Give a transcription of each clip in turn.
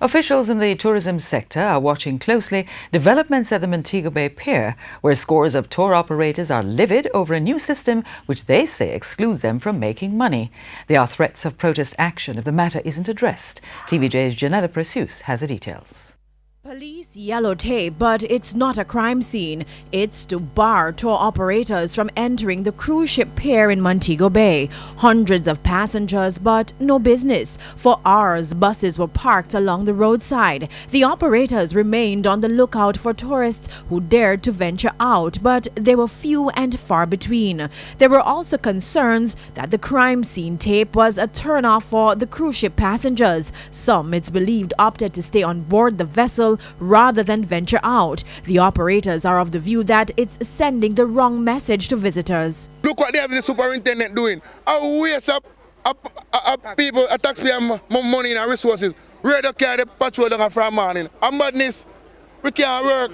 Officials in the tourism sector are watching closely developments at the Montego Bay Pier, where scores of tour operators are livid over a new system which they say excludes them from making money. There are threats of protest action if the matter isn't addressed. TVJ's Janella Precious has the details. Police yellow tape, but it's not a crime scene. It's to bar tour operators from entering the cruise ship pier in Montego Bay. Hundreds of passengers, but no business. For hours, buses were parked along the roadside. The operators remained on the lookout for tourists who dared to venture out, but they were few and far between. There were also concerns that the crime scene tape was a turnoff for the cruise ship passengers. Some, it's believed, opted to stay on board the vessel rather than venture out. The operators are of the view that it's sending the wrong message to visitors. Look what they have the superintendent doing. I waste up people, a taxpayer money and resources. We don't carry the patrol down from morning. And madness, we can't work.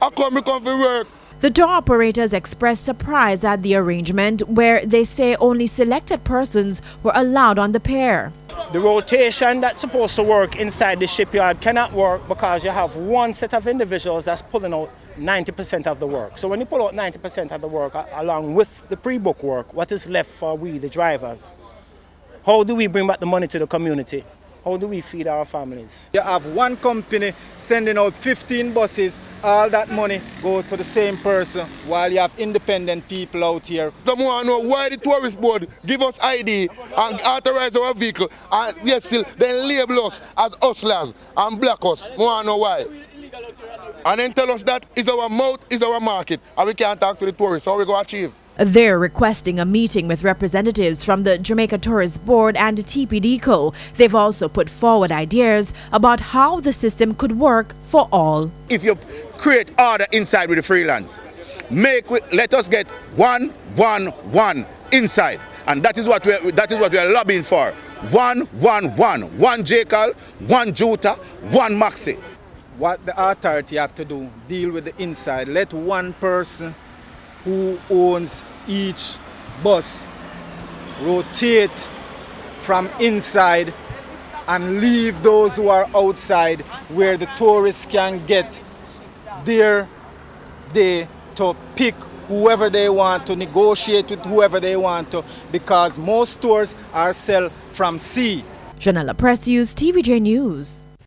How come we come for work? The tour operators expressed surprise at the arrangement, where they say only selected persons were allowed on the pier. The rotation that's supposed to work inside the shipyard cannot work because you have one set of individuals that's pulling out 90% of the work. So when you pull out 90% of the work along with the pre-book work, what is left for we, the drivers? How do we bring back the money to the community? How do we feed our families? You have one company sending out 15 buses, all that money go to the same person, while you have independent people out here. Some want to know why the tourist board give us ID and authorize our vehicle, and yes, still then label us as hustlers and black us. We want to know why. And then tell us that is our mouth, is our market, and we can't talk to the tourists. How we going to achieve? They're requesting a meeting with representatives from the Jamaica Tourist Board and TPDCO. They've also put forward ideas about how the system could work for all. If you create order inside with the freelance, let us get 1-1-1 inside, and that is what we are lobbying for. 1-1-1, 1 Jekyll, 1 Juta, 1 Maxi. What the authority have to do, deal with the inside. Let one person who owns each bus rotate from inside and leave those who are outside, where the tourists can get their day to pick whoever they want, to negotiate with whoever they want to, because most tours are sold from sea. Janella Precious, TVJ News.